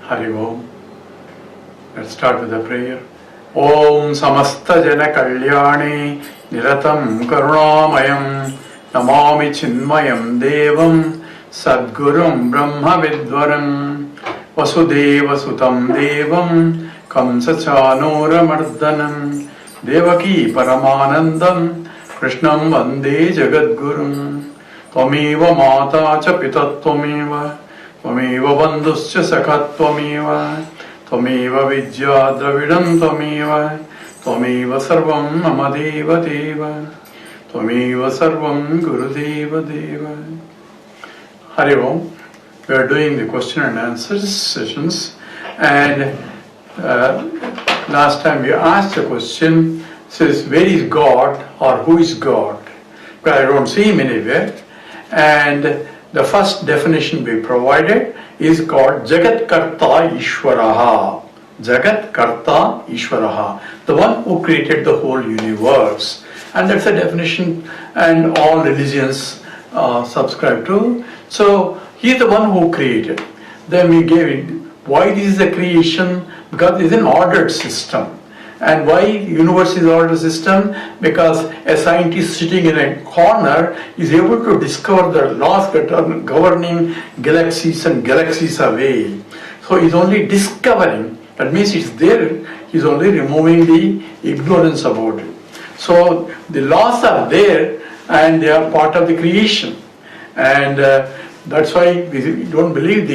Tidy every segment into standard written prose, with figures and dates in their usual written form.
Hari Om. Let's start with a prayer. Om Samasta Jana Kalyani Niratam Karunamayam Namami Chinmayam Devam Sadgurum Brahma Vidvaram Vasudeva Sutam Devam Kamsachanura Mardanam Devaki Paramanandam Krishnam Vande Jagadgurum Tvameva Mata Cha Pitattvameva Tvameva Bandhuscha Sakattvameva Tvameva Vidya Dravidam Tvameva Tvameva Sarvam Mama Deva Deva Tvameva Sarvam Guru Deva Deva. Hari Om. We are doing the question and answers sessions, and last time we asked the question, says where is God or who is God? Because I don't see him anywhere. And the first definition we provided is called Jagat Karta Ishwaraha. Jagat Karta Ishwaraha, the one who created the whole universe. And that's a definition and all religions subscribe to. So he is the one who created. Then we gave it. Why this is a creation? Because it is an ordered system. And why universe is ordered system? Because a scientist sitting in a corner is able to discover the laws that are governing galaxies and galaxies away. So he's only discovering. That means it's there. He's only removing the ignorance about it. So the laws are there and they are part of the creation. And that's why we don't believe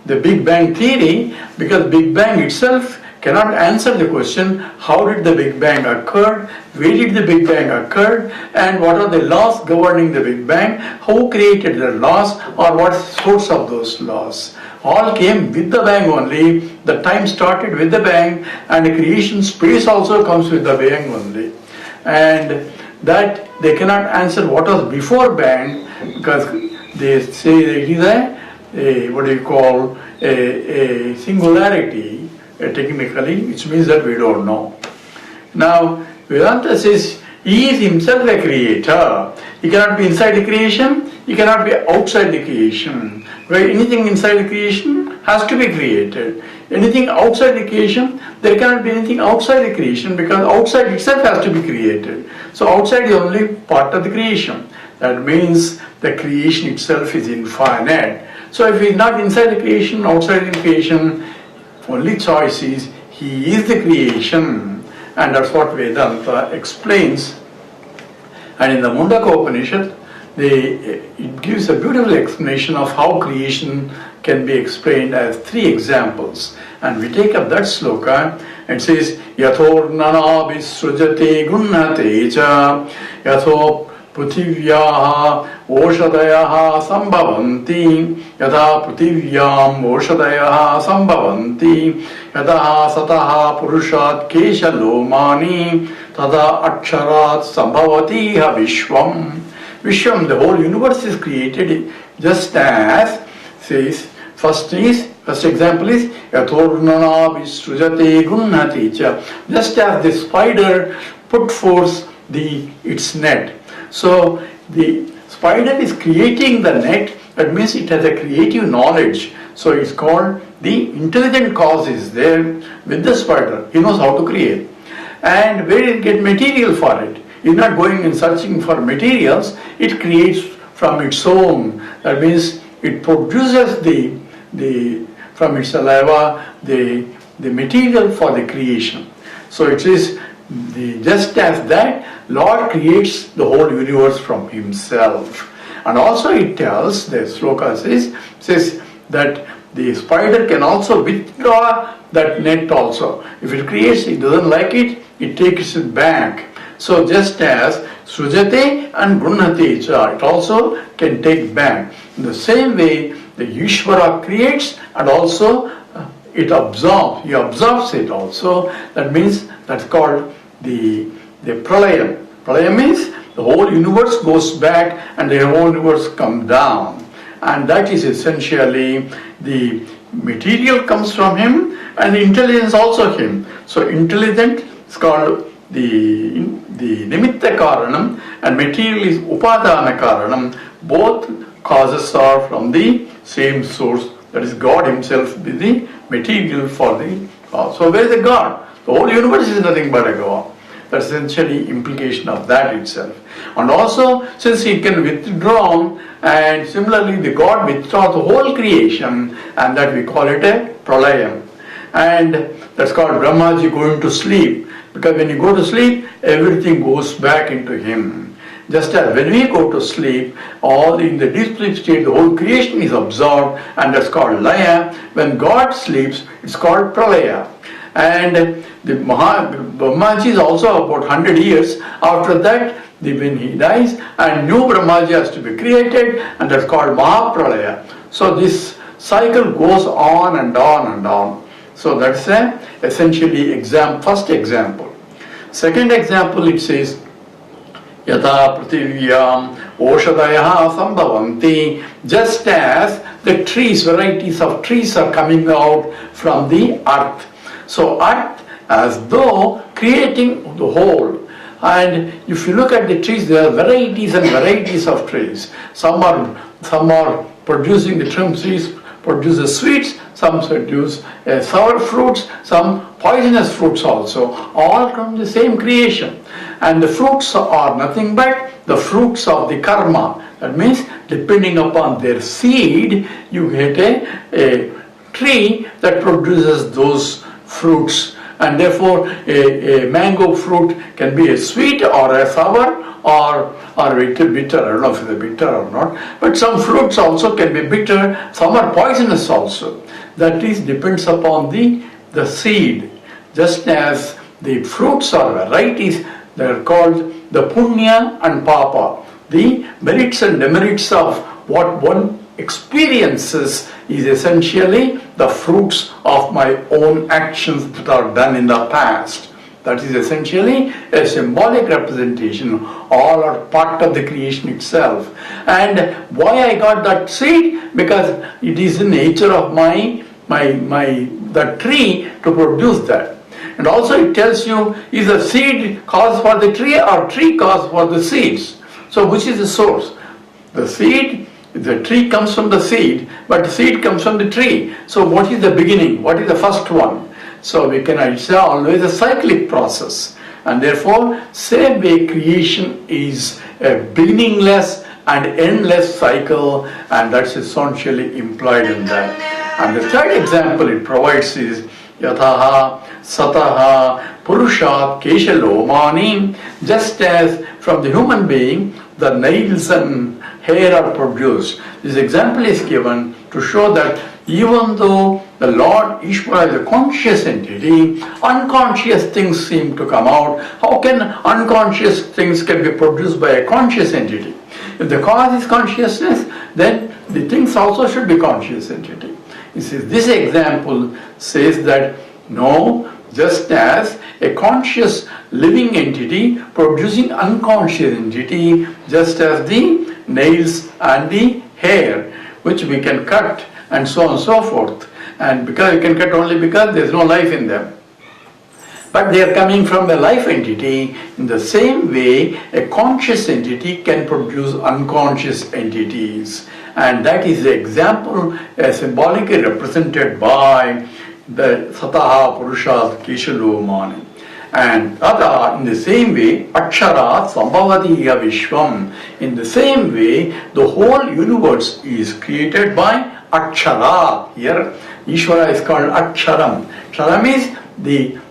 the Big Bang theory, because Big Bang itself cannot answer the question, how did the Big Bang occur, where did the Big Bang occur, and what are the laws governing the Big Bang, who created the laws, or what is the source of those laws. All came with the Bang only, the time started with the Bang, and the creation space also comes with the Bang only. And that they cannot answer what was before Bang, because they say it is a singularity, technically, which means that we don't know. Now, Vedanta says he is himself a creator. He cannot be inside the creation, he cannot be outside the creation. Where anything inside the creation has to be created. Anything outside the creation, there cannot be anything outside the creation, because outside itself has to be created. So outside is only part of the creation. That means the creation itself is infinite. So if he is not inside the creation, outside the creation, only choice is he is the creation. And that's what Vedanta explains. And in the Mundaka Upanishad, it gives a beautiful explanation of how creation can be explained as 3 examples. And we take up that sloka, and it says, Yathor nana visrujate gunnate cha Yatho Prithivyaha Oshadayaha Sambhavanti Yatha Prithivyaam Oshadayaha Sambhavanti Yatha Sataha Purushat Kesha Lomani Tada Aksharat Sambhavati Ha Vishwam. Vishwam, the whole universe is created just as, says, first example is Yathornana Visrujate Gunnati Cha. Just as the spider put forth its net. So the spider is creating the net, that means it has a creative knowledge. So it's called the intelligent cause is there with the spider. He knows how to create. And where it get material for it? It's not going and searching for materials, it creates from its own. That means it produces from its saliva the material for the creation. So it is just as that Lord creates the whole universe from himself. And also it tells, the sloka says that the spider can also withdraw that net also. If it creates, it doesn't like it, it takes it back. So just as Srujate and Gunnate cha, it also can take back. In the same way, the Ishvara creates and also it absorbs. He absorbs it also. That means that's called the pralayam. Pralayam means the whole universe goes back and the whole universe comes down. And that is essentially the material comes from him and the intelligence also him. So intelligent is called the nimitta karanam and material is upadana karanam. Both causes are from the same source, That is, God himself is the material for the cause. So where is the God? The whole universe is nothing but a God. That's essentially implication of that itself. And also, since he can withdraw, and similarly the God withdraws the whole creation, and that we call it a pralayam. And that's called Brahmaji going to sleep, because when you go to sleep, everything goes back into him. Just as when we go to sleep, all in the deep sleep state, the whole creation is absorbed, and that's called laya. When God sleeps, it's called pralaya. And the Brahmaji is also about 100 years. After that, when he dies, and new Brahmaji has to be created, and that's called Mahapralaya. So this cycle goes on and on and on. So that's essentially first example. Second example, it says, Yata Prithiviyam Oshadayaha Sambhavanti, just as the trees, varieties of trees are coming out from the earth. So earth as though creating the whole. And if you look at the trees, there are varieties and varieties of trees. Some are producing, the trees produces sweets, some produce sour fruits, some poisonous fruits also, all from the same creation. And the fruits are nothing but the fruits of the karma. That means depending upon their seed, you get a tree that produces those fruits. And therefore a mango fruit can be a sweet or a sour or a little bitter. I don't know if it's bitter or not. But some fruits also can be bitter, some are poisonous also. That is, depends upon the seed. Just as the fruits or varieties, they are called the punya and papa. The merits and demerits of what one experiences is essentially the fruits of my own actions that are done in the past. That is essentially a symbolic representation. All are part of the creation itself. And why I got that seed? Because it is the nature of the tree to produce that. And also it tells you, is the seed cause for the tree or tree cause for the seeds? So which is the source? The seed, the tree comes from the seed, but the seed comes from the tree. So what is the beginning? What is the first one? So we can say always a cyclic process. And therefore, same way creation is a beginningless and endless cycle, and that's essentially implied in that. And the third example it provides is Yathaha Sataha Purushat Keshalomani, just as from the human being the nails and hair are produced. This example is given to show that even though the Lord Ishvara is a conscious entity, unconscious things seem to come out. How can unconscious things can be produced by a conscious entity? If the cause is consciousness, then the things also should be conscious entity. This example says that no, just as a conscious living entity producing unconscious entity, just as the nails and the hair, which we can cut and so on and so forth. And because you can cut only because there is no life in them. But they are coming from a life entity. In the same way, a conscious entity can produce unconscious entities. And that is the example symbolically represented by the Sataha Purusha Keshalomani. And Tata, in the same way, Akshara Sambhavatiya Vishwam. In the same way, the whole universe is created by Akshara. Here, Ishvara is called Aksharam. Aksharam is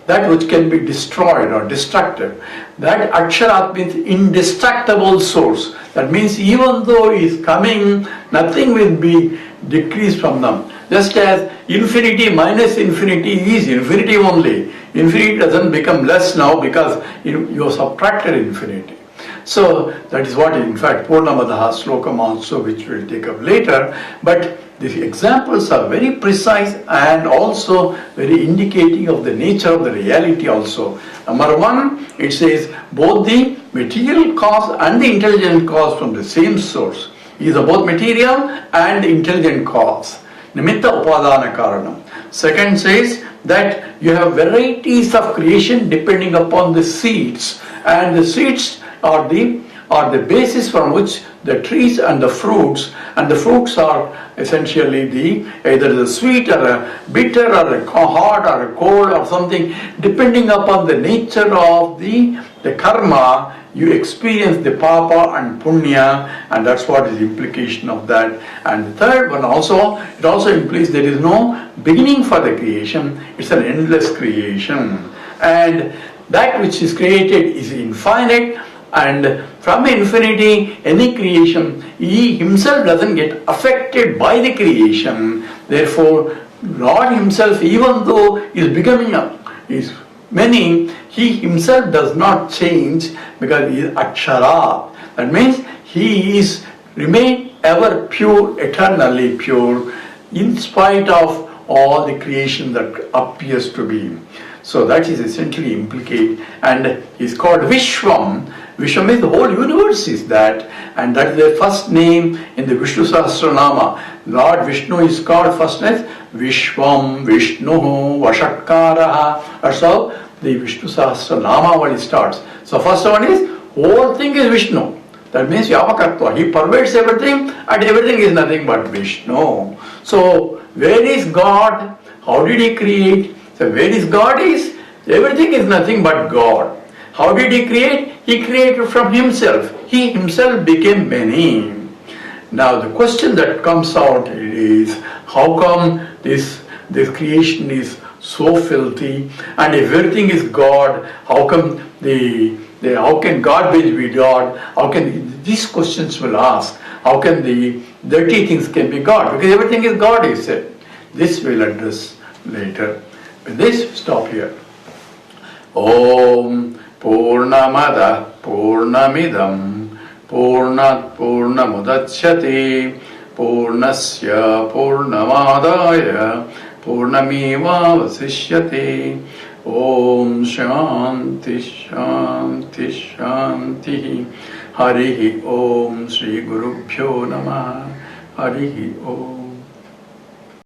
that which can be destroyed or destructive. That Akshara means indestructible source. That means even though he is coming, nothing will be decreased from them. Just as infinity minus infinity is infinity only. Infinity doesn't become less now because you subtracted infinity. So that is what in fact Purnamadaha Slokam also, which we'll take up later. But the examples are very precise and also very indicating of the nature of the reality also. Number one, it says both the material cause and the intelligent cause from the same source. Is both material and intelligent cause. Nimitta Upadana Karanam. Second says that you have varieties of creation depending upon the seeds, and the seeds are the are the basis from which the trees and the fruits are essentially either the sweet or a bitter or a hot or a cold or something, depending upon the nature of the karma. You experience the papa and punya, and that's what is the implication of that. And the third one also, it also implies there is no beginning for the creation, it's an endless creation. And that which is created is infinite, and from infinity, any creation, he himself doesn't get affected by the creation. Therefore, Lord himself, even though he is becoming is many, he himself does not change because he is Akshara. That means he is remain ever pure, eternally pure, in spite of all the creation that appears to be. So that is essentially implicate, and is called Vishwam. Vishwam is the whole universe is that, and that is the first name in the Vishnu Sahasranama. Lord Vishnu is called first name Vishwam, Vishnu, Vashatkaraha. That's how the Vishnu Sahasranama when it starts. So first one is, whole thing is Vishnu. That means Vyapakatva. He pervades everything, and everything is nothing but Vishnu. So where is God? How did he create? So where is God is? Everything is nothing but God. How did he create? He created from himself. He himself became many. Now the question that comes out is, how come this creation is so filthy, and if everything is God, how come how can garbage be God? How can these questions will ask? How can the dirty things can be God? Because everything is God, he said. This we'll address later. With this, stop here. Om Purnamada Purnamidam Purnat Purnamudachyate Purnasya Purnamadaya Purnameva Vasishyate. Om Shanti Shanti Shanti. Harihi Om Shri Gurubhyo Namah. Harihi Om.